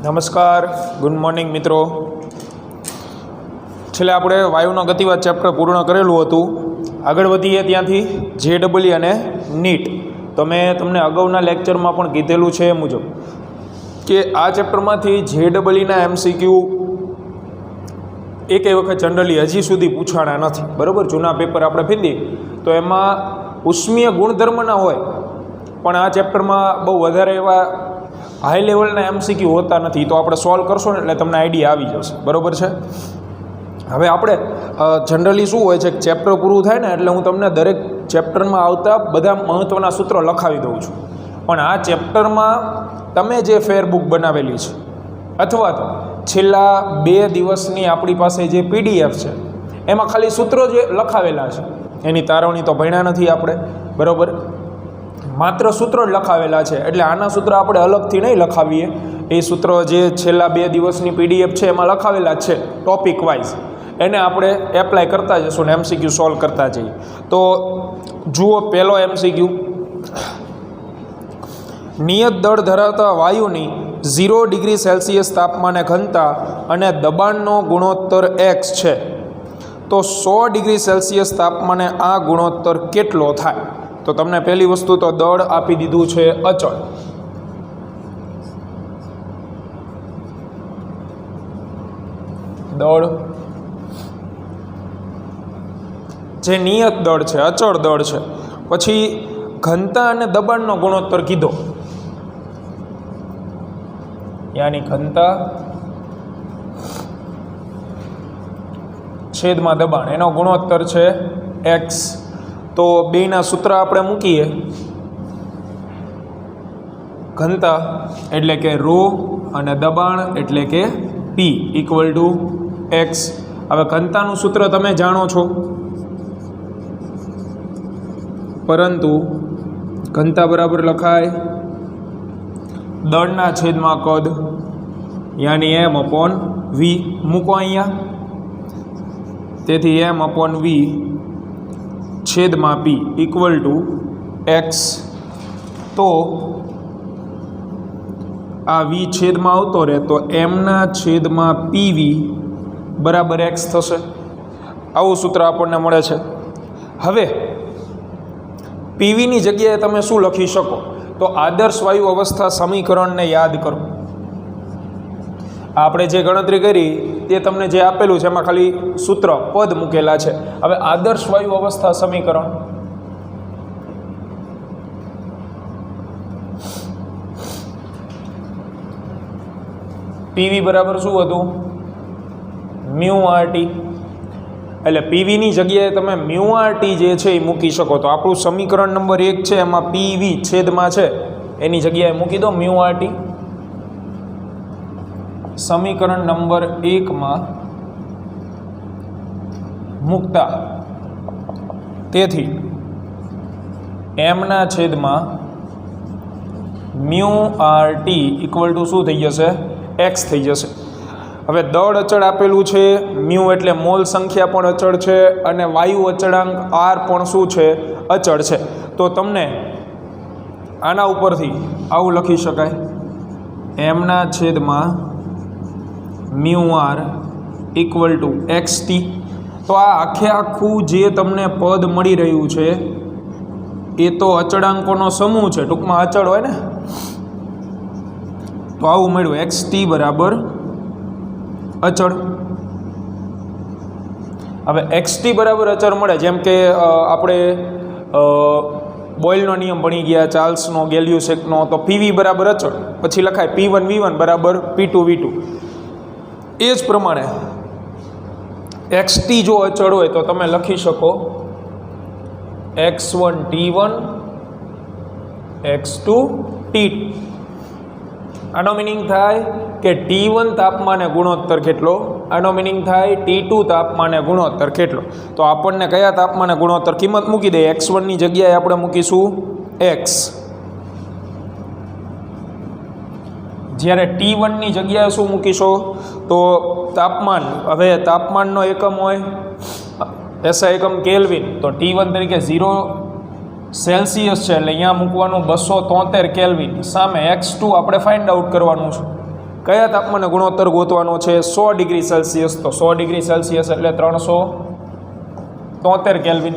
નમસ્કાર, good morning મિત્રો. છેલ્લે આપણે વાયુનો ગતિવાદ ચેપ્ટર પૂર્ણ કરેલું હતું. આગળ વધીએ ત્યાંથી JEE અને નીટ. તો મેં તમને અગાઉના લેક્ચરમાં પણ કીધેલું છે એ મુજબ કે આ ચેપ્ટરમાંથી JEE MCQ એકેય વખત જનરલી હજી સુધી પૂછાણા નથી. બરાબર, જૂના પેપર આપણે ફીંદી તો એમાં ઉષ્મીય ગુણધર્મના હોય, પણ આ ચેપ્ટરમાં બહુ વધારે એવા હાઈ લેવલના MCQ હોતા નથી. તો આપણે સોલ્વ કરશો ને એટલે તમને આઈડિયા આવી જશે. બરાબર છે. હવે આપણે જનરલી શું હોય છે કે ચેપ્ટર પૂરું થાય ને એટલે હું તમને દરેક ચેપ્ટરમાં આવતા બધા મહત્ત્વના સૂત્રો લખાવી દઉં છું. પણ આ ચેપ્ટરમાં તમે જે ફેરબુક બનાવેલી છે અથવા તો છેલ્લા 2 દિવસની આપણી પાસે જે PDF છે એમાં ખાલી સૂત્રો જે લખાવેલા છે, એની તારવણી તો ભણ્યા નથી આપણે. બરાબર, માત્ર સૂત્રો જ લખાવેલા છે. એટલે આના સૂત્ર આપણે અલગથી નહીં લખાવીએ. એ સૂત્ર જે છેલ્લા 2 દિવસની PDF છે એમાં લખાવેલા જ છે ટોપિક વાઇઝ, એને આપણે એપ્લાય કરતા જઈશું ને MCQ સોલ્વ કરતા જઈએ. તો જુઓ, પહેલો MCQ, નિયત દળ ધરાવતા વાયુની 0 ડિગ્રી સેલ્સિયસ તાપમાને ઘનતા અને દબાણનો ગુણોત્તર x છે, તો 100 ડિગ્રી સેલ્સિયસ તાપમાને આ ગુણોત્તર કેટલો થાય? તો તમને પહેલી વસ્તુ તો દળ આપી દીધું છે અચળ. દળ જે નિયત દળ છે, અચળ દળ છે. પછી ઘનતા અને દબાણનો ગુણોત્તર કીધો, યાની ઘનતા છેદમાં દબાણ, એનો ગુણોત્તર છે x. તો બેના સૂત્ર આપણે મૂકીએ. ઘનતા એટલે કે ρ અને દબાણ એટલે કે P = x. હવે ઘનતાનું સૂત્ર તમે જાણો છો, પરંતુ ઘનતા બરાબર લખાય દળના છેદમાં કદ, યાની m/v. મૂકો અહીંયા. તેથી m/v છેદમાં P = x. તો આ v છેદમાં આવતો રહે તો mના છેદમાં PV બરાબર x થશે. આવું સૂત્ર આપણને મળે છે. હવે PVની જગ્યાએ તમે શું લખી શકો? તો આદર્શ વાયુ અવસ્થા સમીકરણને યાદ કરો. આપણે જે ગણતરી કરી તે તમને જે આપેલું છે એમાં ખાલી સૂત્ર પદ મૂકેલા છે. હવે આદર્શ વાયુ અવસ્થા સમીકરણ, PV બરાબર શું હતું? μRT. એટલે PVની જગ્યાએ તમે μRT જે છે એ મૂકી શકો. તો આપણું સમીકરણ નંબર 1 છે એમાં PV છેદમાં છે એની જગ્યાએ મૂકી દો μRT. સમીકરણ નંબર 1માં મૂકતા, તેથી mના છેદમાં μRT = શું થઈ જશે? x થઈ જશે. હવે દળ અચળ આપેલું છે, મ્યુ એટલે મોલ સંખ્યા પણ અચળ છે અને વાયુ અચળાંક r પણ શું છે? અચળ છે. તો તમને આના ઉપરથી આવું લખી શકાય, mના છેદમાં μr = xt. તો આ આખું જે તમને પદ મળી રહ્યું છે એ તો અચળાંકોનો સમૂહ છે. ટૂંકમાં અચળ હોય ને, તો આવું મળ્યું xt બરાબર અચળ. હવે xt બરાબર અચળ મળે, જેમ કે આપણે બોયલનો નિયમ ભણી ગયા, ચાર્લ્સનો, ગેલ્યુસેકનો. તો PV બરાબર અચળ, પછી લખાય P1 V1 બરાબર P2 V2. એ જ પ્રમાણે xt જો અચળ હોય તો તમે લખી શકો x1 T1 x2 T2. આનો મિનિંગ થાય કે T1 તાપમાને ગુણોત્તર કેટલો? આનો મિનિંગ થાય T2 તાપમાને ગુણોત્તર કેટલો? તો આપણને કયા તાપમાને ગુણોત્તર કિંમત મૂકી દે? x1ની જગ્યાએ આપણે મૂકીશું x. જ્યારે T1ની જગ્યાએ શું મૂકીશો? તો તાપમાન. હવે તાપમાનનો એકમ હોય SI એકમ કેલ્વિન. તો T1 તરીકે 0 સેલ્સિયસ છે એટલે અહીંયા મૂકવાનું 273 કેલ્વિન. સામે x2 આપણે ફાઇન્ડ આઉટ કરવાનું છે. કયા તાપમાને ગુણોત્તર ગોતવાનો છે? 100 ડિગ્રી સેલ્સિયસ. તો 100 ડિગ્રી સેલ્સિયસ એટલે 373 કેલ્વિન.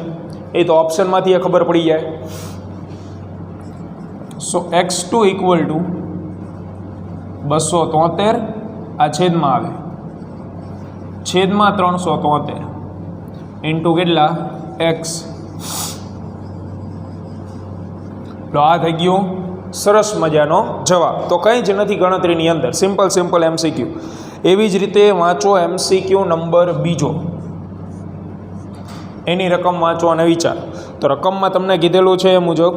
એ તો ઓપ્શનમાંથી ખબર પડી જાય. સો x2 ઇક્વલ ટુ 273 આ છેદમાં આવે છેદમાં 373 ઇન્ટુ કેટલા x. તો આ થઈ ગયો સરસ મજાનો જવાબ. તો કંઈ જ નથી ગણતરીની અંદર, સિમ્પલ MCQ. એવી જ રીતે વાંચો MCQ નંબર બીજો, એની રકમ વાંચો અને વિચાર. તો રકમમાં તમને કીધેલું છે એ મુજબ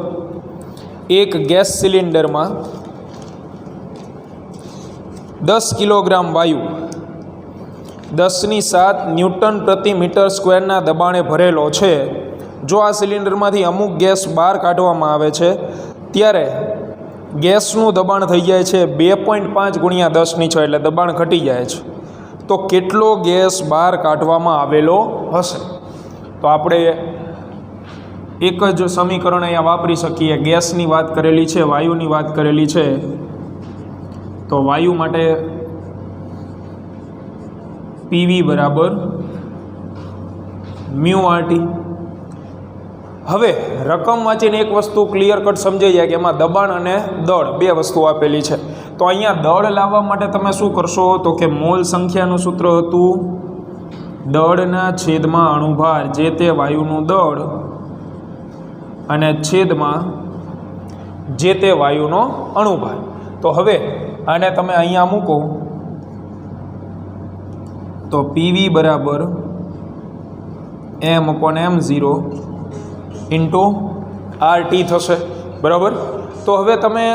એક ગેસ સિલિન્ડરમાં 10 કિલોગ્રામ વાયુ 10⁷ ન્યૂટન પ્રતિ મીટર સ્ક્વેરના દબાણે ભરેલો છે. જો આ સિલિન્ડરમાંથી અમુક ગેસ બહાર કાઢવામાં આવે છે ત્યારે ગેસનું દબાણ થઈ જાય છે 2.5 × 10⁶, એટલે દબાણ ઘટી જાય છે. તો કેટલો ગેસ બહાર કાઢવામાં આવેલો હશે? તો આપણે એક જ સમીકરણ અહીંયા વાપરી શકીએ. ગેસની વાત કરેલી છે, વાયુની વાત કરેલી છે. તો વાયુ માટે PV બરાબર μRT. હવે રકમ વાંચીને એક વસ્તુ ક્લિયર કટ સમજાઈ જાય કે એમાં દબાણ અને દળ બે વસ્તુ આપેલી છે. તો અહીંયા દળ લાવવા માટે તમે શું કરશો? તો કે મોલ સંખ્યાનું સૂત્ર હતું દળના છેદમાં અણુભાર, જે તે વાયુનું દળ, અને છેદમાં જે તે વાયુનો અણુભાર. તો હવે આને તમે અહીંયા મૂકો તો PV બરાબર m/m0 ઇન્ટુ RT થશે. બરાબર. તો હવે તમે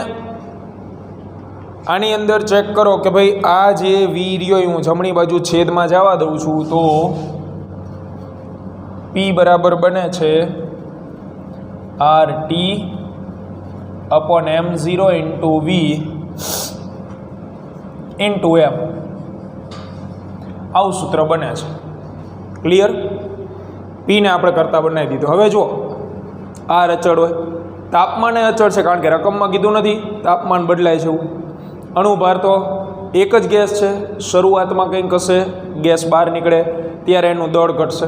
આની અંદર ચેક કરો કે ભાઈ આ જે વી રહ્યો હું જમણી બાજુ છેદમાં જવા દઉં છું, તો P બરાબર બને છે RT/m0 into V into m. આવું સૂત્ર બને છે. ક્લિયર? પીને આપણે કરતા બનાવી દીધું. હવે જુઓ, આ અચળ હોય, તાપમાન અચળ છે, કારણ કે રકમમાં કીધું નથી તાપમાન બદલાય છે એવું. અણુભાર તો એક જ ગેસ છે, શરૂઆતમાં કંઈક હશે, ગેસ બહાર નીકળે ત્યારે એનું દળ ઘટશે.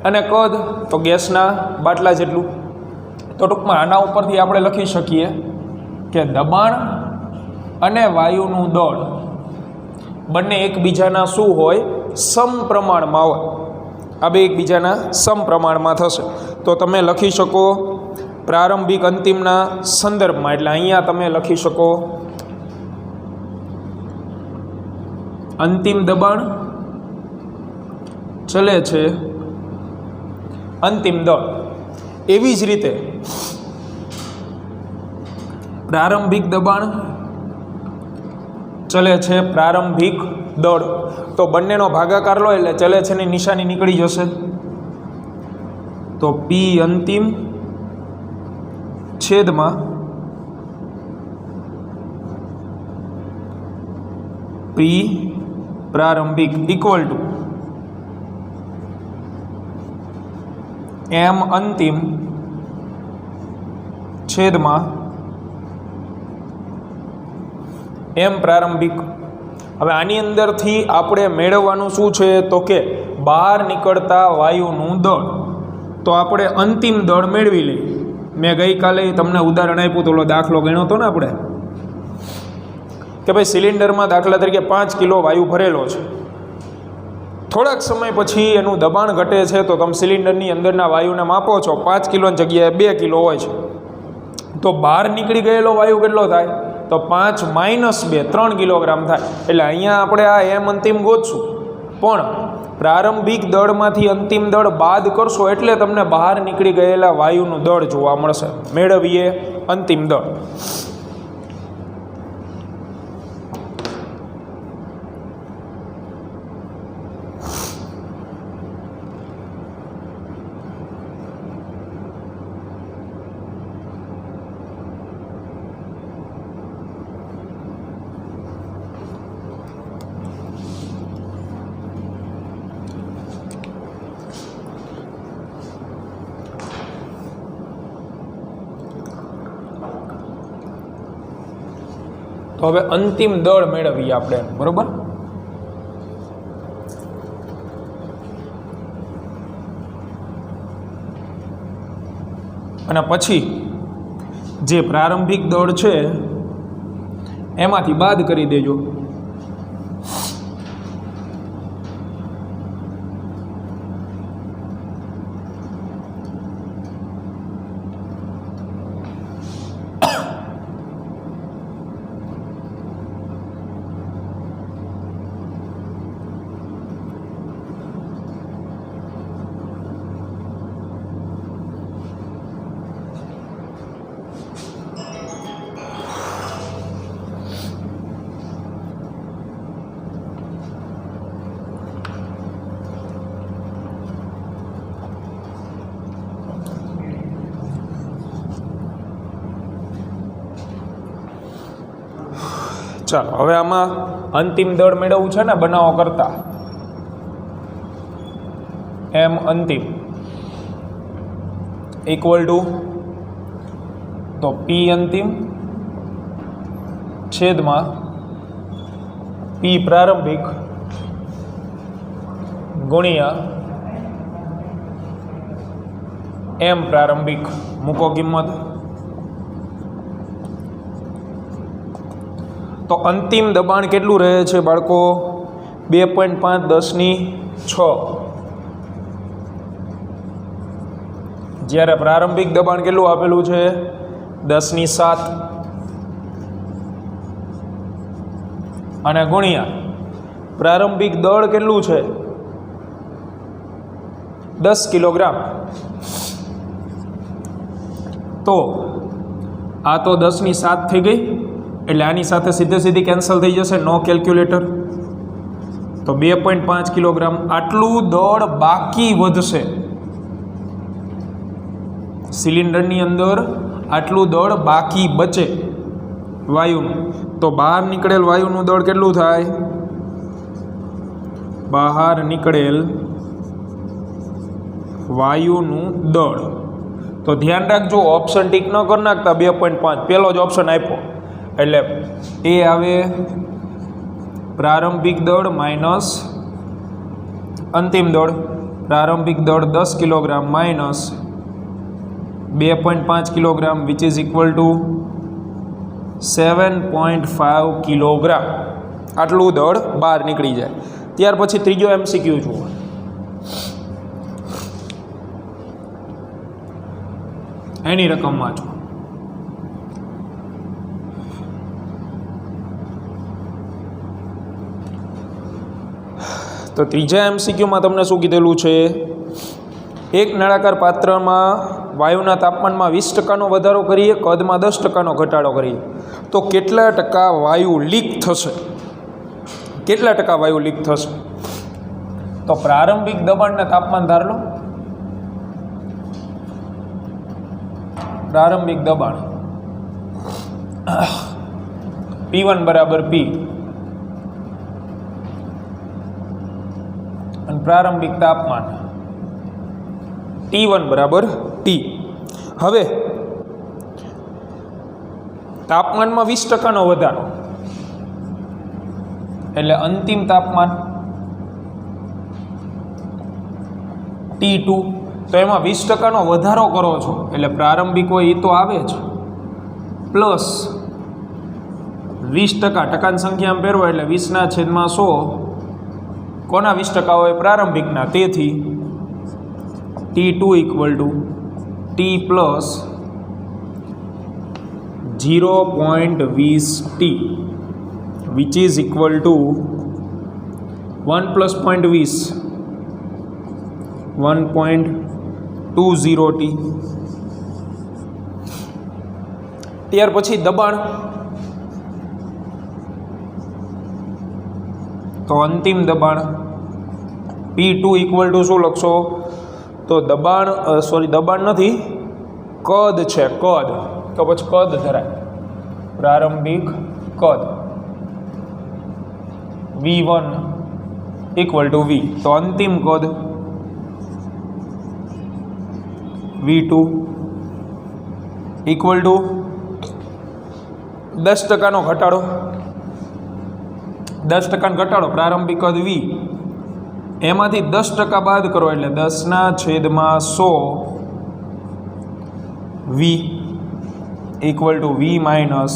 અને કદ તો ગેસના બાટલા જેટલું. તો ટૂંકમાં આના ઉપરથી આપણે લખી શકીએ કે દબાણ અને વાયુનું દળ બંને એકબીજાના શું હોય? સમપ્રમાણમાં હોય. આ બે એકબીજાના સમપ્રમાણમાં થશે. તો તમે લખી શકો પ્રારંભિક અંતિમના સંદર્ભમાં, એટલે અહીંયા તમે લખી શકો અંતિમ દબાણ ચલે છે અંતિમ દળ. એવી જ રીતે પ્રારંભિક દબાણ ચલે છે પ્રારંભિક દળ. તો બંનેનો ભાગાકાર લો એટલે ચલે છે ની નિશાની નીકળી જશે. તો P અંતિમ છેદમાં P પ્રારંભિક ઇક્વલ ટુ m અંતિમ છેદમાં m પ્રારંભિક. હવે આની અંદરથી આપણે મેળવવાનું શું છે? તો કે બહાર નીકળતા વાયુનું દળ. તો આપણે અંતિમ દળ મેળવી લઈએ. મેં ગઈકાલે તમને ઉદાહરણ આપ્યું તો દાખલો ગણ્યો હતો ને આપણે કે ભાઈ સિલિન્ડરમાં દાખલા તરીકે 5 કિલો વાયુ ભરેલો છે. થોડાક સમય પછી એનું દબાણ ઘટે છે, તો તમે સિલિન્ડરની અંદરના વાયુને માપો છો, 5 કિલોની જગ્યાએ 2 કિલો હોય છે. તો બહાર નીકળી ગયેલો વાયુ કેટલો થાય? તો 5 - 2 3 કિલોગ્રામ થાય. એટલે અહીંયા આપણે આ એમ અંતિમ ગોતશું, પણ પ્રારંભિક દળમાંથી અંતિમ દળ બાદ કરશો એટલે તમને બહાર નીકળી ગયેલા વાયુનું દળ જોવા મળશે. મેળવીએ અંતિમ દળ. તો હવે અંતિમ દળ મેળવીએ આપણે, બરોબર. અને પછી જે પ્રારંભિક દળ છે એમાંથી બાદ કરી દેજો. ચાલો હવે આમાં અંતિમ દળ મેળવવું છે ને બનાવો કરતા, એમ અંતિમ ઇક્વલ ટુ તો પી અંતિમ છેદમાં પી પ્રારંભિક ગુણ્યા એમ પ્રારંભિક. મૂકો કિંમત. તો અંતિમ દબાણ કેટલું રહે છે બાળકો? 2.5 10⁶. જ્યારે પ્રારંભિક દબાણ કેટલું આપેલું છે? 10�৭. અને ગુણ્યા પ્રારંભિક દળ કેટલું છે? 10 કિલોગ્રામ. તો આ તો 10�7 થઈ ગઈ, એટલે આની સાથે સીધી કેન્સલ થઈ જશે, નો કેલ્ક્યુલેટર. તો 2.5 કિલોગ્રામ આટલું દળ બાકી વધશે સિલિન્ડરની અંદર, આટલું દળ બાકી બચે વાયુનું. તો બહાર નીકળેલ વાયુનું દળ કેટલું થાય? બહાર નીકળેલ વાયુનું દળ. તો ધ્યાન રાખજો, ઓપ્શન ટીક ન કરી નાખતા. 2.5 પહેલો જ ઓપ્શન આપ્યો, એટલે એ આવે પ્રારંભિક દળ માઇનસ અંતિમ દળ. પ્રારંભિક દળ 10 kilogram minus 2.5 kilogram which is equal to 7.5 kilogram. આટલું દળ બહાર નીકળી જાય. ત્યાર પછી ત્રીજો MCQ જુઓ. એની રકમ વાંચો. તો ત્રીજા MCQમાં તમને શું કીધેલું છે? એક નળાકાર પાત્રમાં વાયુના તાપમાનમાં 20% વધારો કરીએ, કદમાં 10% ઘટાડો કરીએ, તો કેટલા ટકા વાયુ લીક થશે? કેટલા ટકા વાયુ લીક થશે? તો પ્રારંભિક દબાણના તાપમાન ધાર લો. પ્રારંભિક દબાણ P1 બરાબર P અને પ્રારંભિક તાપમાન T1 બરાબર T. હવે તાપમાનમાં 20%નો વધારો એટલે અંતિમ તાપમાન T2. તો એમાં 20%નો વધારો કરો છો એટલે પ્રારંભિક હોય એ તો આવે જ, પ્લસ 20%. ટકાની સંખ્યામાં ફેરવો એટલે 20/100 કોના 20% હોય? પ્રારંભિકના. તેથી T2 equal to T plus 0.20T which is equal to 1 plus 0.20 1.20T. ત્યાર પછી દબાણ. તો અંતિમ દબાણ P2 ઇક્વલ ટુ શું લખશો? તો દબાણ દબાણ નથી, કદ છે, કદ. તો પછી કદ ધરાય, પ્રારંભિક કદ V1 ઇક્વલ ટુ V. તો અંતિમ કદ V2 ઇક્વલ ટુ 10% ઘટાડો, 10% ઘટાડો પ્રારંભિક કદ v, એમાંથી 10% બાદ કરો એટલે 10/100 v equal to v minus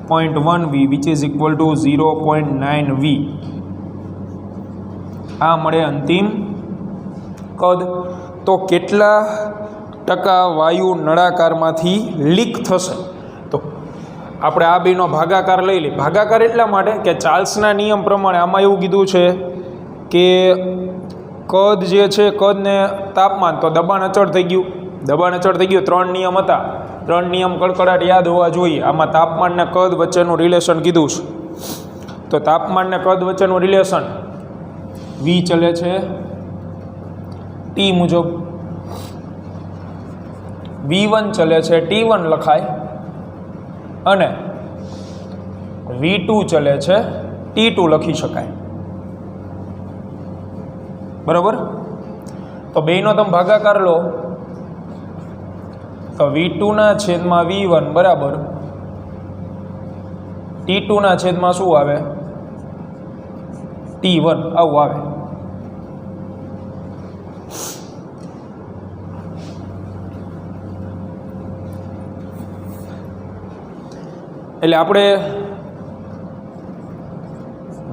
0.1 v which is equal to 0.9 v. આ મળે અંતિમ કદ. તો કેટલા ટકા વાયુ નળાકારમાંથી લીક થશે? તો આપણે આ બેનો ભાગાકાર લઈ લઈએ. ભાગાકાર એટલા માટે કે ચાર્લ્સના નિયમ પ્રમાણે આમાં એવું કીધું છે કે કદ જે છે કદને તાપમાન, તો દબાણ અચળ થઈ ગયું, દબાણ અચળ થઈ ગયું. 3 નિયમ હતા, 3 નિયમ કડકડાટ યાદ હોવા જોઈએ. આમાં તાપમાન ને કદ વચ્ચેનું રિલેશન કીધું છે. તો તાપમાન ને કદ વચ્ચેનું રિલેશન v ચલે છે t મુજબ, v1 ચલે છે t1 લખાય, અને v2 ચલે છે t2 લખી શકાય. બરાબર? તો બેયનો તમે ભાગાકાર લો તો v2/v1 બરાબર t2/, શું આવે? t1 આવું આવે. એટલે આપણે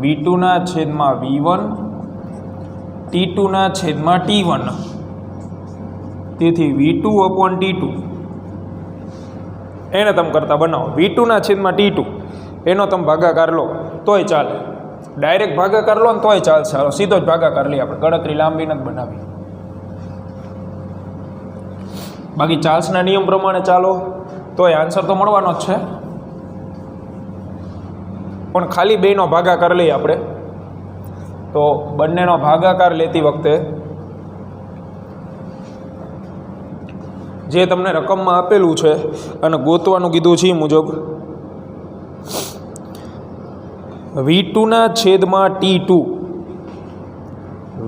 v2/v1 t2/t1, તેથી v2/t2 એને તમે કરતા બનાવો. v2/t2 એનો તમે ભાગાકાર લો તોય ચાલે, ડાયરેક્ટ ભાગાકાર લો ને તોય ચાલશે. ચાલો સીધો જ ભાગાકાર લઈએ, આપણે ગણતરી લાંબી નથી બનાવી. બાકી ચાર્લ્સના નિયમ પ્રમાણે ચાલો તોય આન્સર તો મળવાનો જ છે, પણ ખાલી બેનો ભાગાકાર લઈએ આપણે. તો બંનેનો ભાગાકાર લેતી વખતે જે તમને રકમમાં આપેલું છે અને ગોતવાનું કીધું છે એ મુજબ v2/t2,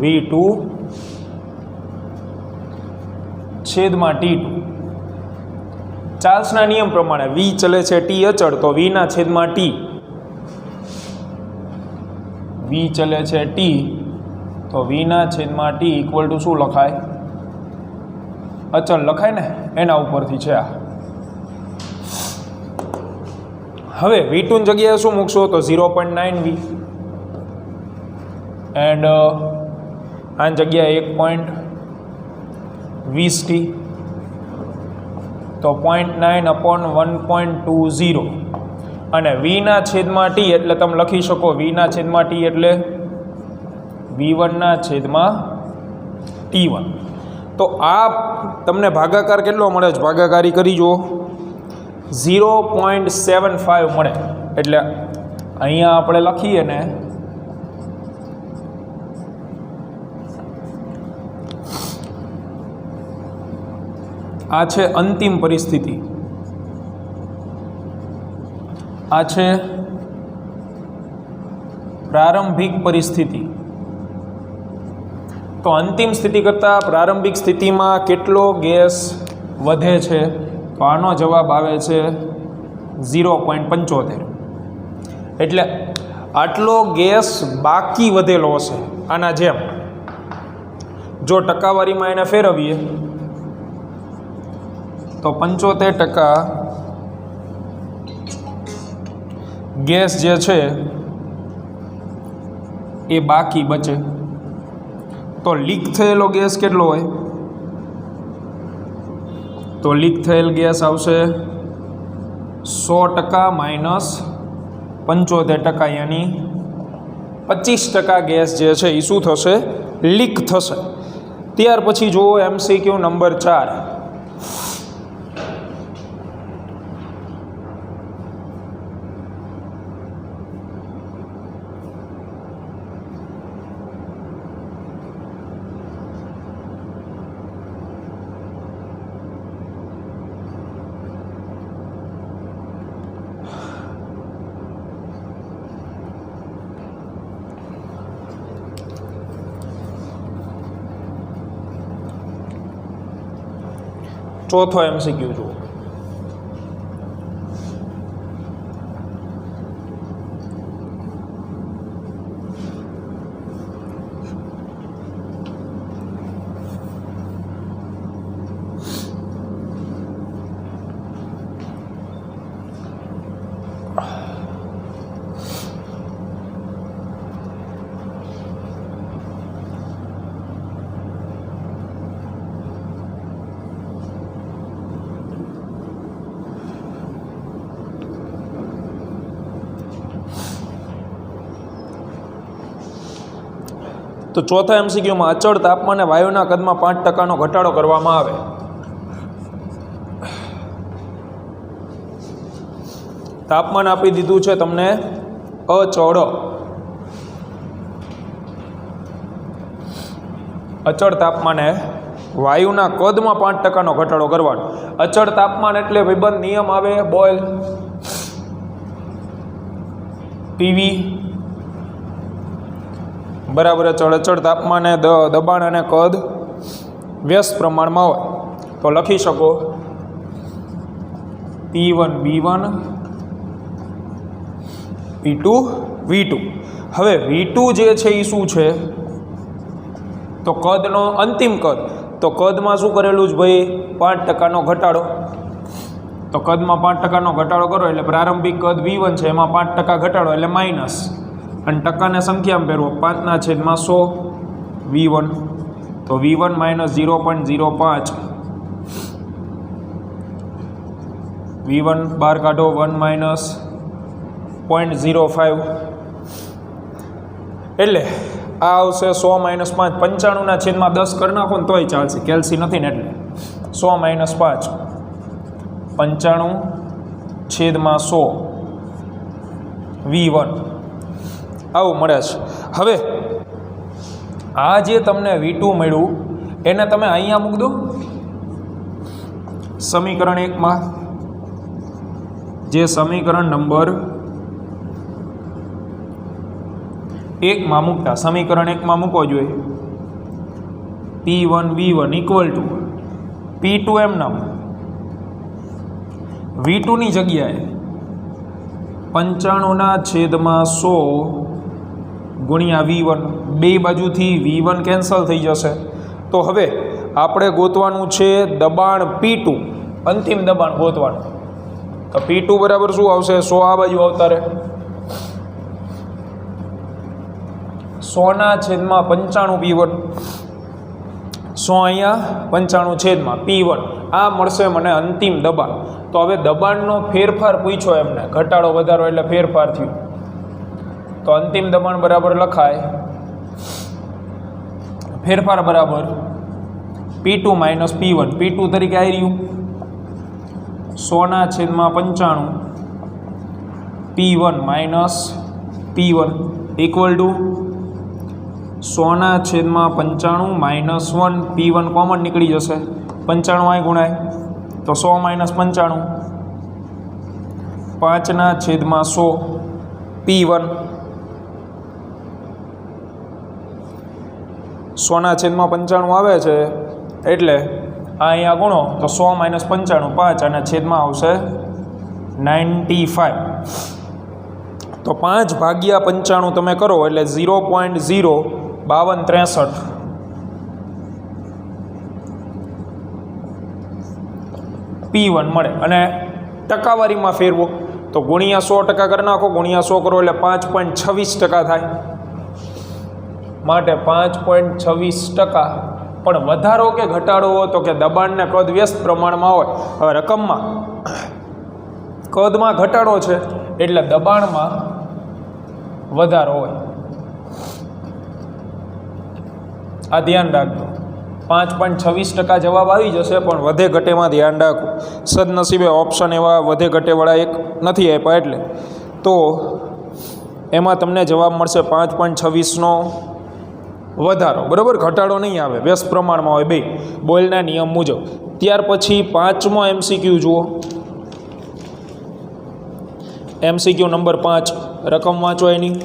v2/t2 ચાર્લ્સના નિયમ પ્રમાણે v ચલે છે t અચળ, તો v/t, v ચલે છે t, તો v/t ઇક્વલ ટુ શું લખાય? અચળ લખાય ને, એના ઉપરથી છે આ. હવે v2 ની જગ્યાએ શું મૂકશો? તો 0.9 v, એન્ડ આની જગ્યાએ 1.20 t, તો 0.9/1.20, અને v/t એટલે તમે લખી શકો v/t એટલે v1/t1. તો આ તમને ભાગાકાર કેટલો મળે છે? ભાગાકારી કરી જુઓ, 0.75 મળે. એટલે અહીંયા આપણે લખીએ ને આ છે અંતિમ પરિસ્થિતિ, આ છે પ્રારંભિક પરિસ્થિતિ. તો અંતિમ સ્થિતિ કરતાં પ્રારંભિક સ્થિતિમાં કેટલો ગેસ વધે છે? તો આનો જવાબ આવે છે 0.75. એટલે આટલો ગેસ બાકી વધેલો હશે. આના જેમ જો ટકાવારીમાં એને ફેરવીએ તો 75% ગેસ જે છે એ બાકી બચે. તો લીક થયેલો ગેસ કેટલો હોય? તો લીક થયેલ ગેસ આવશે 100% માઇનસ 75%, યાની 25% ગેસ જે છે એ શું થશે? લીક થશે. ત્યાર પછી જુઓ MCQ નંબર 4. ચોથો MCQ જુઓ. તો ચોથા એમસીક્યુમાં અચળ તાપમાને વાયુના કદમાં 5% ઘટાડો કરવામાં આવે. તાપમાન આપી દીધું છે તમને અચળ તાપમાને વાયુના કદમાં 5% ઘટાડો કરવાનો. અચળ તાપમાન એટલે ભાઈબંધ નિયમ આવે બોઇલ પીવી બરાબર અચળ તાપમાને દબાણ અને કદ વ્યસ્ત પ્રમાણમાં હોય તો લખી શકો P1 B1 P2 V2. હવે V2 જે છે એ શું છે તો કદનો અંતિમ કદ. તો કદમાં શું કરેલું છે ભાઈ 5%નો ઘટાડો. તો કદમાં 5%નો ઘટાડો કરો એટલે પ્રારંભિક કદ V1 છે એમાં 5% ઘટાડો એટલે માઇનસ અને ટકાને સંખ્યામાં ફેરવો 5/100 V1 તો V1 - 0.05 V1 બહાર કાઢો 1 - 0.05 એટલે આ આવશે 100 - 5 95/10 કરી નાખો ને તોય ચાલશે કેલ્સી નથી ને એટલે 100 - 5 95/100 V1 આવું મળે છે. હવે આ જે તમને V2 મળ્યું એને તમે અહીંયા મૂક દો સમીકરણ 1માં. જે સમીકરણ નંબર 1માં મૂકતા સમીકરણ 1માં મૂકવો જોઈએ P1 V1 = P2 એમ નામ V2 ની જગ્યાએ 95/100 ગુણ્યા V1 બે બાજુથી V1 કેન્સલ થઈ જશે. તો હવે આપણે ગોતવાનું છે દબાણ P2 અંતિમ દબાણ ગોતવાનું. તો P2 બરાબર શું આવશે 100 આ બાજુ આવતા રહે 100/95 P1 100 અહીંયા 95 P1 આ મળશે મને અંતિમ દબાણ. તો હવે દબાણનો ફેરફાર પૂછ્યો એમને ઘટાડો વધારો એટલે ફેરફાર થયું તો અંતિમ દબાણ બરાબર લખાય ફેરફાર બરાબર P2 - P1 P2 તરીકે આવી રહ્યું 100/95 P1 - P1 = 100/95 - 1 P1 કોમન નીકળી જશે 95 અહીં ગુણાય તો 100 - 95 5/100 P1 100/95 આવે છે એટલે આ અહીંયા ગુણો તો 100 - 95 5 અને છેદમાં આવશે 95. તો 5/95 તમે કરો એટલે 0.05263 P1 મળે. અને ટકાવારીમાં ફેરવો તો ગુણ્યા 100% કરી નાખો ગુણ્યા 100 કરો એટલે 5.26% થાય માટે 5.26%. પણ વધારો કે ઘટાડો હોય તો કે દબાણને કદ વ્યસ્ત પ્રમાણમાં હોય. હવે રકમમાં કદમાં ઘટાડો છે એટલે દબાણમાં વધારો હોય. આ ધ્યાન રાખજો 5.26% જવાબ આવી જશે પણ વધે ઘટેમાં ધ્યાન રાખો. સદનસીબે ઓપ્શન એવા વધે ઘટેવાળા એક નથી આપ્યા એટલે તો એમાં તમને જવાબ મળશે 5.26નો વધારો બરાબર ઘટાડો નહીં આવે વ્યસ્ત પ્રમાણમાં હોય બે બોઇલના નિયમ મુજબ. ત્યાર પછી 5મો MCQ જુઓ MCQ નંબર 5 રકમ વાંચો એની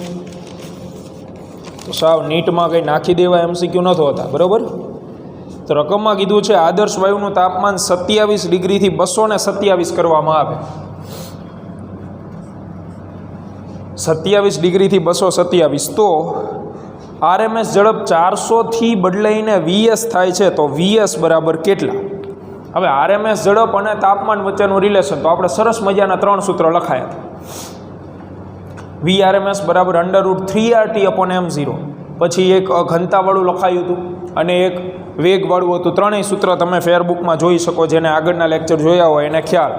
તો સાવ નીટમાં કંઈ નાખી દેવા MCQ નથી હોતા બરાબર. તો રકમમાં કીધું છે આદર્શ વાયુનું તાપમાન 27 ડિગ્રીથી 227 કરવામાં આવે 27 ડિગ્રીથી 227 તો RMS ઝડપ 400થી બદલાઈને VS થાય છે તો VS બરાબર કેટલા. હવે RMS ઝડપ અને તાપમાન વચ્ચેનું રિલેશન તો આપણે સરસ મજાના 3 સૂત્રો લખાયા હતા. VRMS બરાબર √3RT/m0. પછી એક ઘનતાવાળું લખાયું હતું અને એક વેગવાળું હતું. ત્રણેય સૂત્ર તમે ફેરબુકમાં જોઈ શકો, જેને આગળના લેક્ચર જોયા હોય એને ખ્યાલ.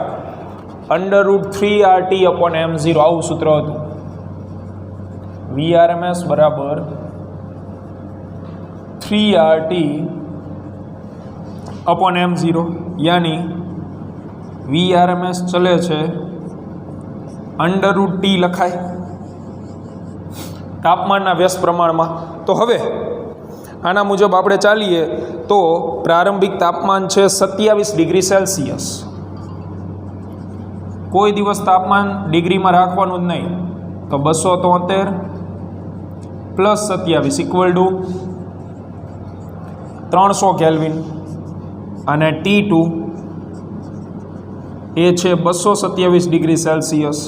√3RT/m0 આવું સૂત્ર હતું. VRMS બરાબર 3RT/m0, યાની VRMS ચલે છે √T લખાય તાપમાનના વ્યસ્ત પ્રમાણમાં. તો હવે આના મુજબ આપણે ચાલીએ તો પ્રારંભિક તાપમાન છે 27 ડિગ્રી સેલ્સિયસ. કોઈ દિવસ તાપમાન ડિગ્રીમાં રાખવાનું જ નહીં. તો 273 + 27 = 300 કેલ્વિન. અને T2 એ છે 227 ડિગ્રી સેલ્સિયસ.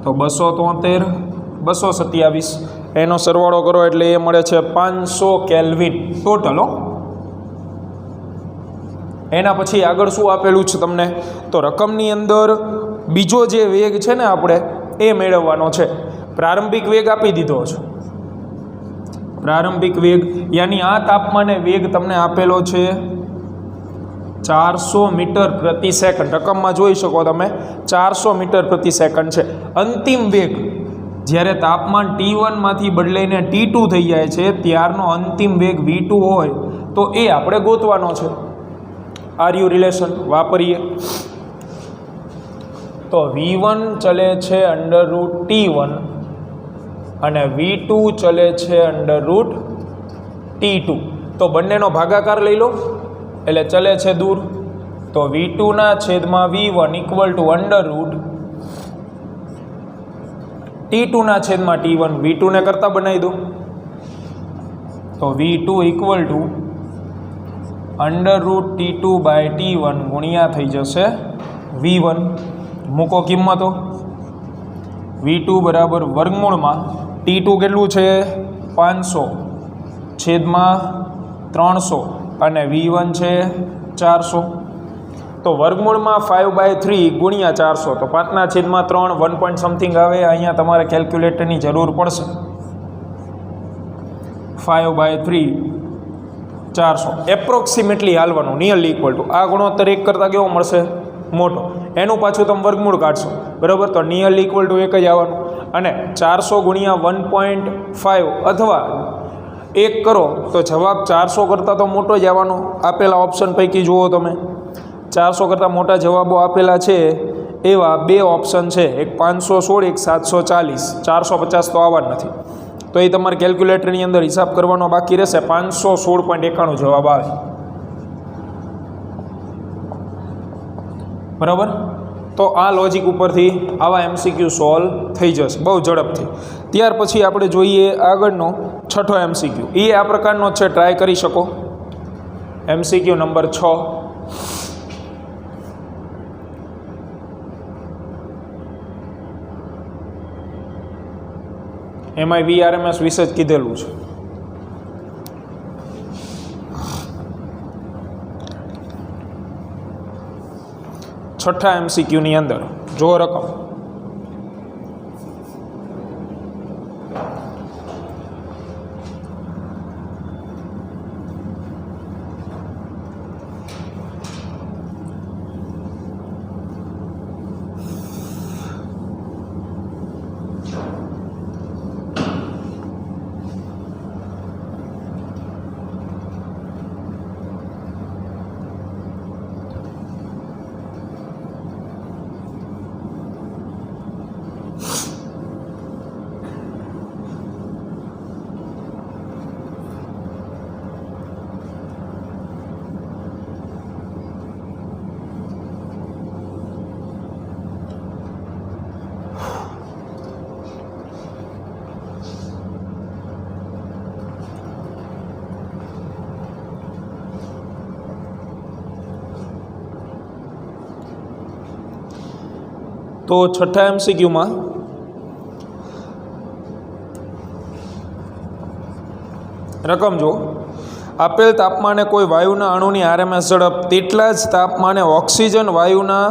તો 273 227 એનો સરવાળો કરો એટલે એ મળે છે 500 કેલ્વિન ટોટલ. એના પછી આગળ શું આપેલું છે તમને? તો રકમની અંદર બીજો જે વેગ છે ને આપણે એ મેળવવાનો છે. પ્રારંભિક વેગ આપી દીધો છે. પ્રારંભિક વેગ યાની આ તાપમાને વેગ તમને આપેલો છે 400 મીટર પ્રતિ સેકન્ડ. રકમમાં જોઈ શકો તમે 400 મીટર પ્રતિ સેકન્ડ છે. અંતિમ વેગ જ્યારે તાપમાન T1 માંથી બદલાઈને T2 થઈ જાય છે ત્યારનો અંતિમ વેગ V2 હોય તો એ આપણે ગોતવાનો છે. આર યુ રિલેશન વાપરીએ તો V1 ચલે છે √T1 અને V2 ચલે છે √T2. તો બંનેનો ભાગાકાર લઈ લો એટલે ચલે છે દૂર. તો V2/V1 =√T2/T1. V2 ને કરતા બનાવી દો તો V2 √T2/T1 ગુણ્યા થઈ જશે V1. મૂકો કિંમતો. V2 બરાબર વર્ગમૂળમાં T2 કેટલું છે 500/300 અને V1 છે 400. તો વર્ગમૂળમાં 5/3 ગુણ્યા 400 તો 5/3 1 પોઈન્ટ સમથિંગ આવે. અહીંયા તમારે કેલ્ક્યુલેટરની જરૂર પડશે. 5/3 400 એપ્રોક્સિમેટલી હાલવાનું નિયરલી ઇક્વલ ટુ આ ગુણોત્તર 1 કરતાં કેવો મળશે મોટો. એનું પાછું તમે વર્ગમૂળ કાઢશો બરાબર તો નિયરલી ઇક્વલ ટુ 1 જ આવવાનું. અને 400 ગુણ્યા 1.5 અથવા 1 કરો તો જવાબ 400 કરતાં તો મોટો જ આવવાનો. આપેલા ઓપ્શન પૈકી જુઓ તમે 400 કરતાં મોટા જવાબો આપેલા છે એવા બે ઓપ્શન છે, એક 516 એક 740. 450 તો આવવા નથી. તો એ તમારે કેલ્ક્યુલેટરની અંદર હિસાબ કરવાનો બાકી રહેશે. 516.91 જવાબ આવે બરાબર. તો આ લોજિક ઉપરથી આવા MCQ સોલ્વ થઈ જશે બહુ ઝડપથી. ત્યાર પછી આપણે જોઈએ આગળનો છઠ્ઠો MCQ. એ આ પ્રકારનો છે, ટ્રાય કરી શકો. MCQ number 6. એમાં VRMS વિશે જ કીધેલું છે. છઠ્ઠા MCQ ની અંદર જો રકમ તો છઠ્ઠા MCQમાં રકમ જો આપેલ તાપમાને કોઈ વાયુના અણુની RMS ઝડપ તેટલા જ તાપમાને ઓક્સિજન વાયુના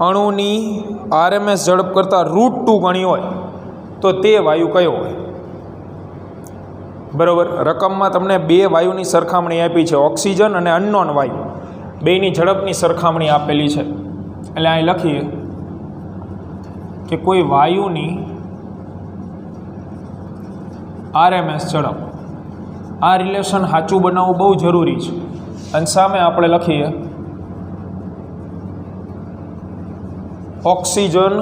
અણુની RMS ઝડપ કરતાં √2 ગણી હોય તો તે વાયુ કયો હોય? બરાબર, રકમમાં તમને બે વાયુની સરખામણી આપી છે, ઓક્સિજન અને અનનોન વાયુ, બેની ઝડપની સરખામણી આપેલી છે. એટલે અહીં લખીએ કે કોઈ વાયુની RMS ઝડપ, આ રિલેશન સાચું બનાવવું બહુ જરૂરી છે. અને સામે આપણે લખીએ ઓક્સિજન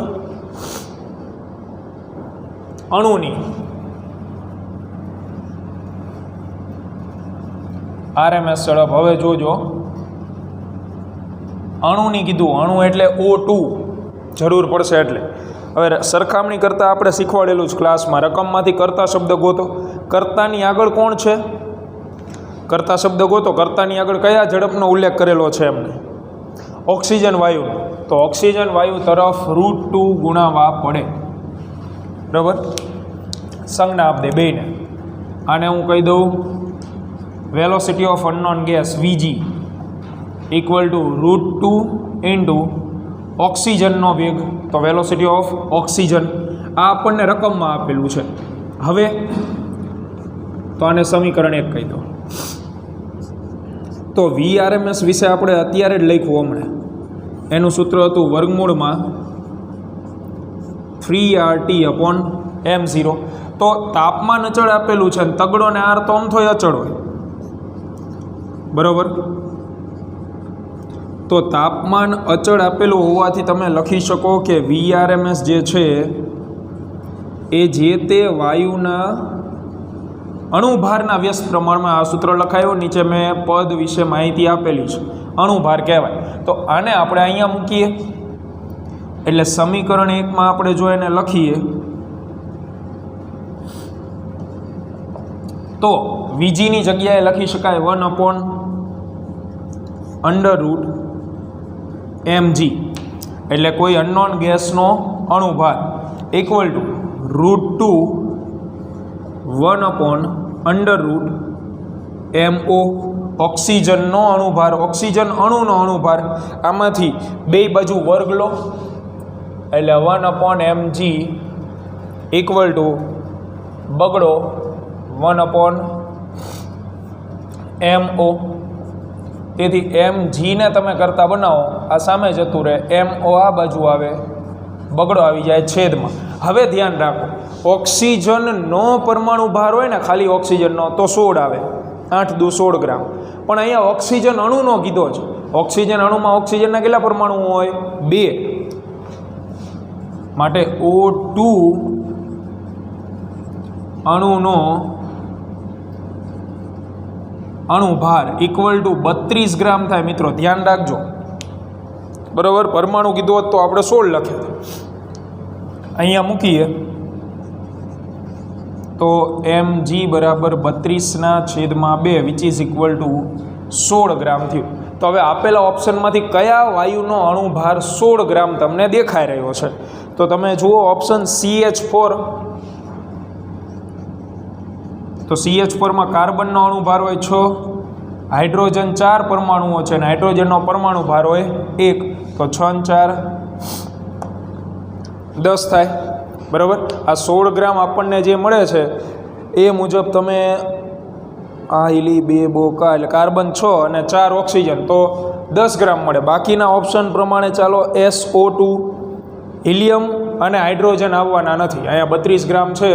અણુની RMS ઝડપ. હવે જોજો, અણુની કીધું, અણુ એટલે O2 જરૂર પડશે. એટલે હવે સરખામણી કરતાં આપણે શીખવાડેલું જ ક્લાસમાં, રકમમાંથી કર્તા શબ્દ ગોતો. કર્તાની આગળ કોણ છે? કર્તા શબ્દ ગોતો. કર્તાની આગળ કયા ઝડપનો ઉલ્લેખ કરેલો છે એમને? ઓક્સિજન વાયુ. તો ઓક્સિજન વાયુ તરફ √2 ગુણાવવા પડે. બરાબર, સંજ્ઞા આપ દે બેને. આને હું કહી દઉં velocity of unknown gas VG equal to √2 into ઓક્સિજનનો વેગ, તો વેલોસિટી ઓફ ઓક્સિજન. આ આપણને રકમમાં આપેલું છે. હવે તો આને સમીકરણ 1 કહી દો. તો VRMS વિશે આપણે અત્યારે જ લખ્યું હમણાં. એનું સૂત્ર હતું વર્ગમૂળમાં 3RT/m0. તો તાપમાન અચળ આપેલું છે, તગડો ને આર તો આમ થોય અચળ હોય. બરાબર, તો તાપમાન અચળ આપેલું હોવાથી તમે લખી શકો કે VRMS જે છે એ જે તે વાયુના અણુભારના વ્યસ્ત પ્રમાણમાં, આ સૂત્ર લખાયું, નીચે મેં પદ વિશે માહિતી આપેલી છે, અણુભાર કહેવાય. તો આને આપણે અહીંયા મૂકીએ એટલે સમીકરણ 1માં આપણે જો એને લખીએ તો VGની જગ્યાએ લખી શકાય 1/√mg, એટલે કોઈ અનનોન ગેસનો અણુભાર ઇક્વલ ટુ √2 1/√mo. ઓક્સિજનનો અણુભાર, ઓક્સિજન અણુનો અણુભાર, આમાંથી બે બાજુ વર્ગ લો એટલે 1/mg ઇક્વલ ટુ બગડો 1/mo. તેથી mg ને તમે કરતા બનાવો, આ સામે જતું રહે, mo આ બાજુ આવે, બગડો આવી જાય છેદમાં. હવે ધ્યાન રાખો, ઓક્સિજનનો પરમાણુ ભાર હોય ને, ખાલી ઓક્સિજનનો, તો 16 આવે, 8 દુ 16 ગ્રામ. પણ અહીંયા ઓક્સિજન અણુનો કીધો છે. ઓક્સિજન અણુમાં ઓક્સિજનના કેટલા પરમાણુ હોય? 2. માટે O2 અણુનો અણુભાર ઇક્વલ ટુ 32 ગ્રામ થાય. મિત્રો ધ્યાન રાખજો, બરાબર. પરમાણુ કીધું હોત તો આપણે 16 લખે. અહીંયા મૂકીએ તો mg બરાબર 32/2 વિચ ઇઝ ઇક્વલ ટુ 16 ગ્રામ થયું. તો હવે આપેલા ઓપ્શનમાંથી કયા વાયુનો અણુભાર 16 ગ્રામ તમને દેખાઈ રહ્યો છે? તો તમે જુઓ ઓપ્શન CH4. તો CH4માં કાર્બનનો અણુભાર હોય 6, હાઇડ્રોજન 4 પરમાણુઓ છે, અને હાઇડ્રોજનનો પરમાણુ ભાર હોય 1. તો 6 અને 4 10 થાય. બરાબર, આ 16 ગ્રામ આપણને જે મળે છે એ મુજબ તમે આ હિલી 2 બોકા એટલે કાર્બન 6 અને 4 ઓક્સિજન, તો 10 ગ્રામ મળે. બાકીના ઓપ્શન પ્રમાણે ચાલો SO2 હિલિયમ અને હાઇડ્રોજન આવવાના નથી. અહીંયા 32 ગ્રામ છે,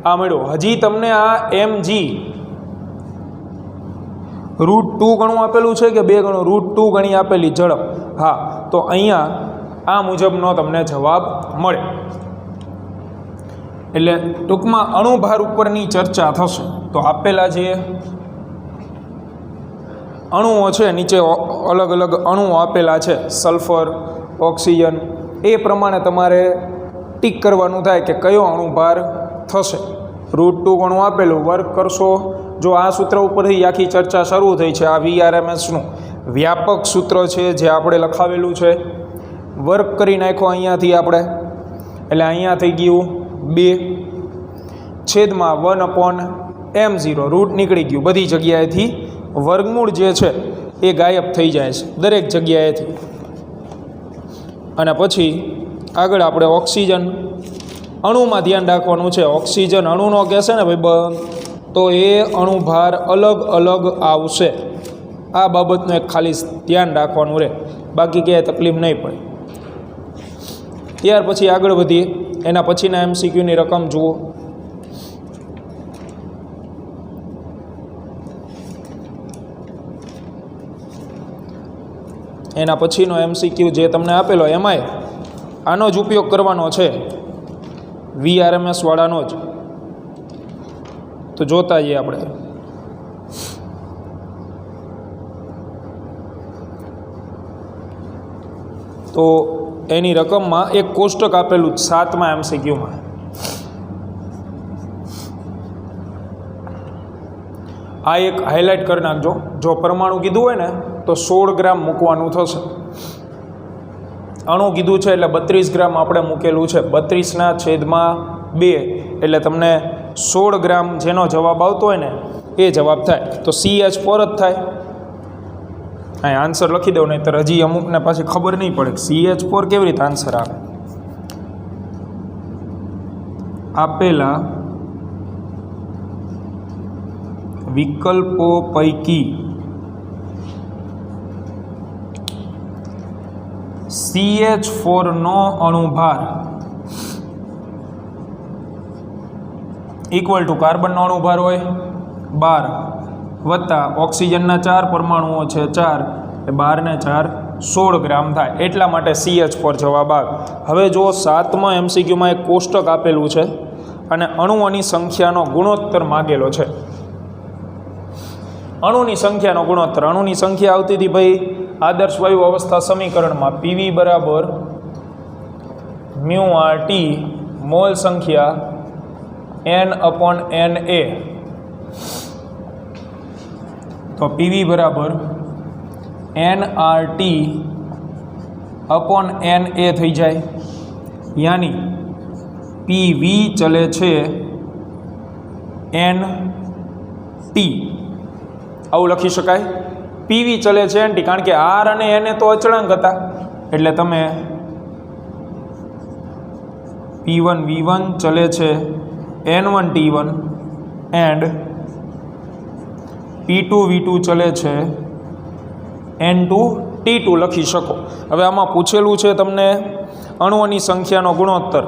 આ મળ્યો. હજી તમને આ mg √2 ગણું આપેલું છે કે 2 ગણું? √2 ગણી આપેલી ઝડપ. હા, તો અહીંયા આ મુજબનો તમને જવાબ મળે. એટલે ટૂંકમાં અણુભાર ઉપરની ચર્ચા થશે. તો આપેલા જે અણુઓ છે, નીચે અલગ અલગ અણુઓ આપેલા છે, સલ્ફર, ઓક્સિજન, એ પ્રમાણે તમારે ટીક કરવાનું થાય કે કયો અણુભાર થશે. √2 ગણું આપેલું, વર્ક કરશો. જો આ સૂત્ર ઉપરથી આખી ચર્ચા શરૂ થઈ છે, આ VRMSનું વ્યાપક સૂત્ર છે જે આપણે લખાવેલું છે. વર્ક કરી નાખો અહીંયાથી આપણે, એટલે અહીંયા થઈ ગયું 2/1/m0. રૂટ નીકળી ગયું બધી જગ્યાએથી. વર્ગમૂળ જે છે એ ગાયબ થઈ જાય છે દરેક જગ્યાએથી. અને પછી આગળ આપણે ઓક્સિજન અણુમાં ધ્યાન રાખવાનું છે. ઓક્સિજન અણુનો કહેશે ને ભાઈ તો એ અણુભાર અલગ અલગ આવશે. આ બાબતનું એક ખાલી ધ્યાન રાખવાનું રહે, બાકી ક્યાંય તકલીફ નહીં પડે. ત્યાર પછી આગળ વધીએ. એના પછીના એમસીક્યુની રકમ જુઓ. એના પછીનો એમસીક્યુ જે તમને આપેલો એમાંય આનો જ ઉપયોગ કરવાનો છે, VRMS વાળાનો જ. તો જોતા જઈએ આપણે. તો એની રકમમાં એક કોષ્ટક આપેલું 7મા એમસીક્યુમાં. આ એક હાઇલાઇટ કરી નાખજો. જો પરમાણુ કીધું હોય ને તો 16 ગ્રામ મૂકવાનું થશે. અણુ કીધું છે એટલે 32 ગ્રામ આપણે મૂકેલું છે. 32/2 એટલે તમને 16 ગ્રામ જેનો જવાબ આવતો હોય ને એ જવાબ થાય. તો CH4 જ થાય. અહીં આન્સર લખી દઉં, નહીં તો હજી અમુકને પાછી ખબર નહીં પડે કે CH4 કેવી રીતે આન્સર આવે. આપેલા વિકલ્પો પૈકી CH4 નો અણુભાર ઇક્વલ ટુ કાર્બનનો અણુભાર હોય 12 વત્તા ઓક્સિજનના 4 પરમાણુઓ છે 4, એ 12 ને 4 16 ગ્રામ થાય. એટલા માટે CH4 જવાબ આવે. હવે જો 7મા એમસીક્યુમાં એક કોષ્ટક આપેલું છે અને અણુઓની સંખ્યાનો ગુણોત્તર માગેલો છે. અણુની સંખ્યાનો ગુણોત્તર. અણુની સંખ્યા આવતી હતી ભાઈ આદર્શ વાયુ અવસ્થા સમીકરણમાં PV બરાબર μRT મોલ સંખ્યા N/NA. તો PV બરાબર nRT/NA થઈ જાય. યાની PV ચલે છે NT. આવું લખી શકાય. PV ચલે છે NT, કારણ કે R અને NA તો અચળાંક હતા એટલે તમે P1 V1 ચલે છે N1 T1 and P2 V2 ચલે છે N2 T2 લખી શકો. હવે આમાં પૂછેલું છે તમને અણુઓની સંખ્યાનો ગુણોત્તર,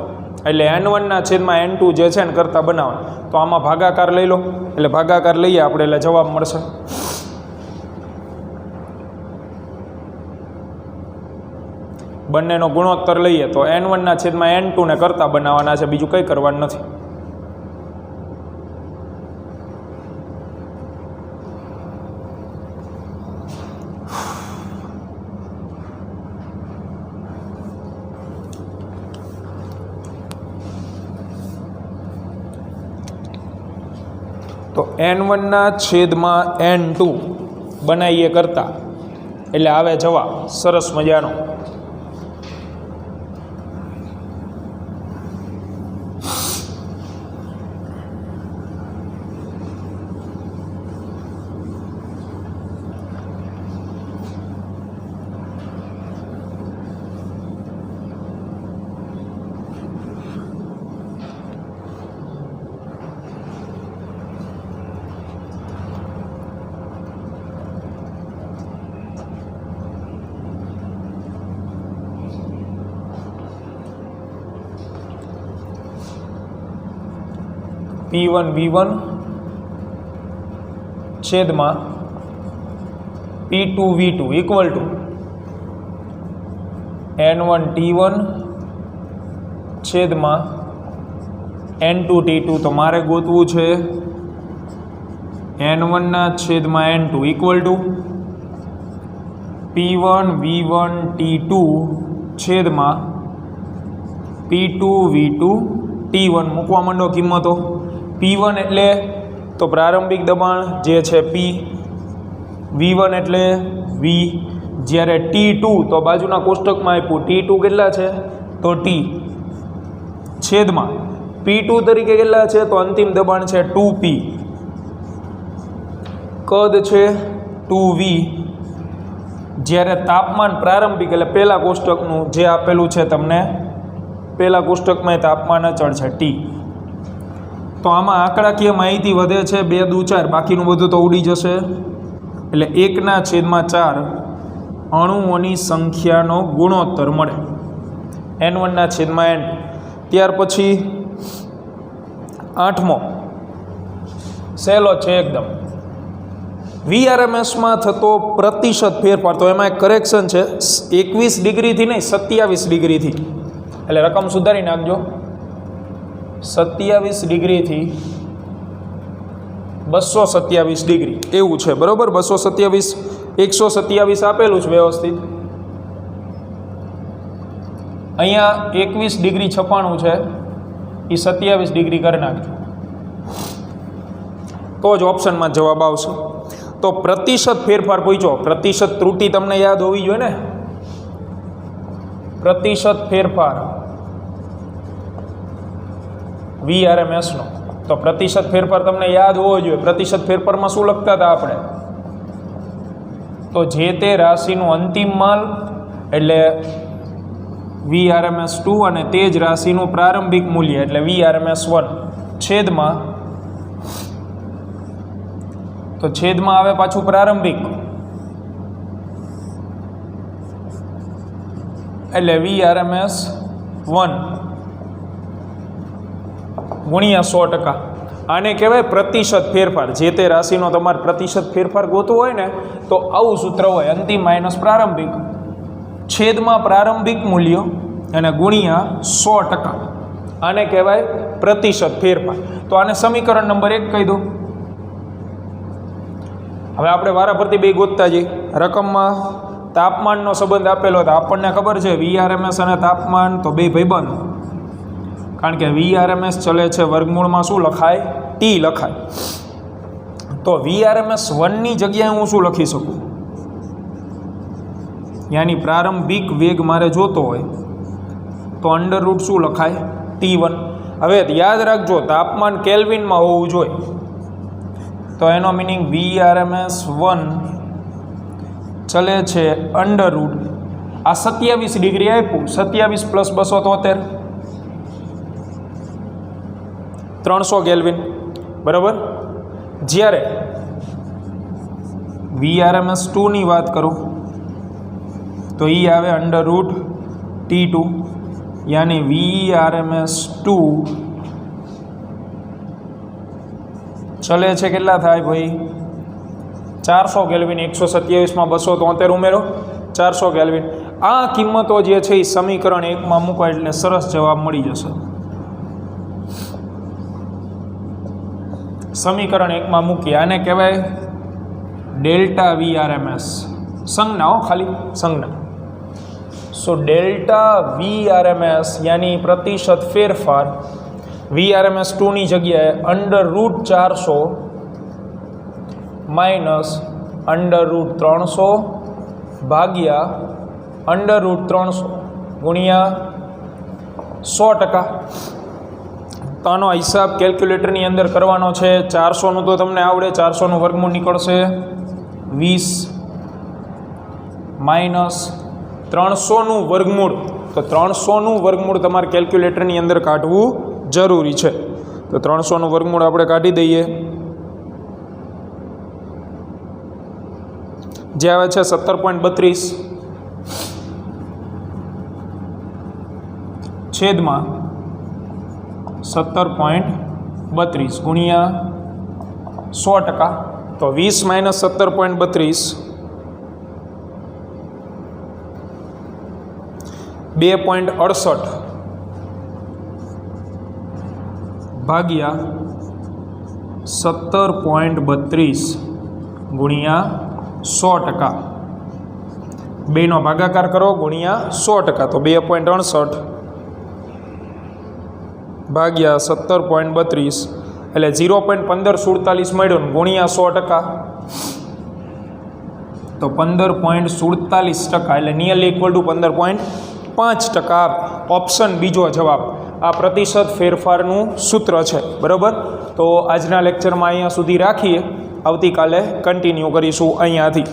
એટલે N1/N2 જે છે ને કરતાં બનાવો. તો આમાં ભાગાકાર લઈ લો, એટલે ભાગાકાર લઈએ આપણે એટલે જવાબ મળશે. બંનેનો ગુણોત્તર લઈએ તો N1/N2 ને કરતાં બનાવવાના છે, બીજું કંઈ કરવાનું નથી. તો N1/N2 બનાવીએ કરતાં એટલે આવે જવાબ સરસ મજાનો. P1 V1 છેદમાં P2 V2 equal to N1 T1 છેદમાં N2 T2. તો મારે ગોતવું છે N1/N2 equal to P1 V1 T2 છેદમાં P2 V2 T1. મૂકવા માંડો કિંમતો. P1 એટલે તો પ્રારંભિક દબાણ જે છે P, V1 એટલે V, જ્યારે T2 તો બાજુના કોષ્ટકમાં આપ્યું T2 કેટલા છે તો T છેદમાં P2 તરીકે કેટલા છે તો અંતિમ દબાણ છે 2P, કદ છે 2V, જ્યારે તાપમાન પ્રારંભિક એટલે પહેલા કોષ્ટકનું જે આપેલું છે તમને પહેલા કોષ્ટકમાં તાપમાન અચળ છે ટી. તો આમાં આંકડાકીય માહિતી વધે છે 2 દુ 4, બાકીનું બધું તો ઉડી જશે. એટલે 1/4 અણુઓની સંખ્યાનો ગુણોત્તર મળે, n1/n. ત્યાર પછી 8મો સહેલો છે એકદમ, VRMSમાં થતો પ્રતિશત ફેરફાર. તો એમાં એક કરેક્શન છે, 21 ડિગ્રીથી નહીં 27 ડિગ્રીથી, એટલે રકમ સુધારી નાખજો, 27 ડિગ્રીથી 227 ડિગ્રી એવું છે, બરાબર. 227 127 આપેલું છે વ્યવસ્થિત. અહીંયા 21 ડિગ્રી છપાણું છે, એ 27 ડિગ્રી કરી નાખજો તો જ ઓપ્શનમાં જવાબ આવશે. તો પ્રતિશત ફેરફાર પૂછો, પ્રતિશત ત્રુટિ તમને યાદ હોવી જોઈએ ને, પ્રતિશત ફેરફાર VRMSનો. તો પ્રતિશત ફેરફાર તમને યાદ હોવો જોઈએ. પ્રતિશત ફેરફારમાં શું લખતા હતા આપણે? તો જે તે રાશિનું અંતિમ માલ એટલે VRMS2 અને તે જ રાશિનું પ્રારંભિક મૂલ્ય એટલે VRMS1 છેદમાં, તો છેદમાં આવે પાછું પ્રારંભિક એટલે VRMS1 ગુણ્યા 100%. આને કહેવાય પ્રતિશત ફેરફાર. જે તે રાશિનો તમારે પ્રતિશત ફેરફાર ગોતવો હોય ને તો આવું સૂત્ર હોય, અંતિમ માઇનસ પ્રારંભિક છેદમાં પ્રારંભિક મૂલ્ય અને ગુણ્યા 100%. આને કહેવાય પ્રતિશત ફેરફાર. તો આને સમીકરણ નંબર 1 કહી દો. હવે આપણે વારાફરતી બે ગોતતા જઈએ. રકમમાં તાપમાનનો સંબંધ આપેલો હતો, આપણને ખબર છે VRMS અને તાપમાન તો બે ભાઈબંધ, કારણ કે VRMS ચલે છે વર્ગમૂળમાં શું લખાય? ટી લખાય. તો VRMS1ની જગ્યાએ હું શું લખી શકું? યાની પ્રારંભિક વેગ મારે જોતો હોય તો અંડર રૂટ શું લખાય? T1. હવે યાદ રાખજો તાપમાન કેલ્વિનમાં હોવું જોઈએ, તો એનો મિનિંગ VRMS1 ચલે છે અંડર રૂટ આ 27 ડિગ્રી આપ્યું, 27 + 273 300 કેલ્વિન, બરાબર. જ્યારે VRMS2ની વાત કરું તો એ આવે અંડર રૂટ T2, યાની VRMS2 ચલે છે કેટલા થાય ભાઈ? 400 કેલ્વિન. 127માં 273 ઉમેરો 400 કેલ્વિન. આ કિંમતો જે છે એ સમીકરણ 1માં મૂકો એટલે સરસ જવાબ મળી જશે. સમીકરણ 1માં મૂકી આને કહેવાય ડેલ્ટા VRMS. સંજ્ઞાઓ ખાલી સંજ્ઞા. સો ડેલ્ટા VRMS યાની પ્રતિશત ફેરફાર VRMS2ની જગ્યાએ under route 400 minus under route 300 ભાગ્યા અંડર રૂટ 300 ગુણ્યા 100%. તો આનો હિસાબ કેલ્ક્યુલેટરની અંદર કરવાનો છે. 400નું તો તમને આવડે, 400નું વર્ગમૂળ નીકળશે 20 માઇનસ 300નું વર્ગમૂળ. તો 300નું વર્ગમૂળ તમારે કેલ્ક્યુલેટરની અંદર કાઢવું જરૂરી છે. તો 300નું વર્ગમૂળ આપણે કાઢી દઈએ, જે આવે છે 17.32 છેદમાં 17.32 ગુણ્યા 100%. તો 20 માઇનસ 17.32 2.68 ભાગ્યા 17.32 ગુણ્યા 100%. બેનો ભાગાકાર કરો ગુણ્યા 100%. તો 2.68 ભાગ્યા 17.32 એટલે 0.1547 મળ્યો ને ગુણ્યા 100%. તો 15.47% એટલે નિયરલી ઇક્વલ ટુ 15.5% આવે. ઓપ્શન બીજો જવાબ આ પ્રતિશત ફેરફારનું સૂત્ર છે, બરાબર. તો આજના લેક્ચરમાં અહીંયા સુધી રાખીએ, આવતીકાલે કન્ટિન્યુ કરીશું અહીંયાથી.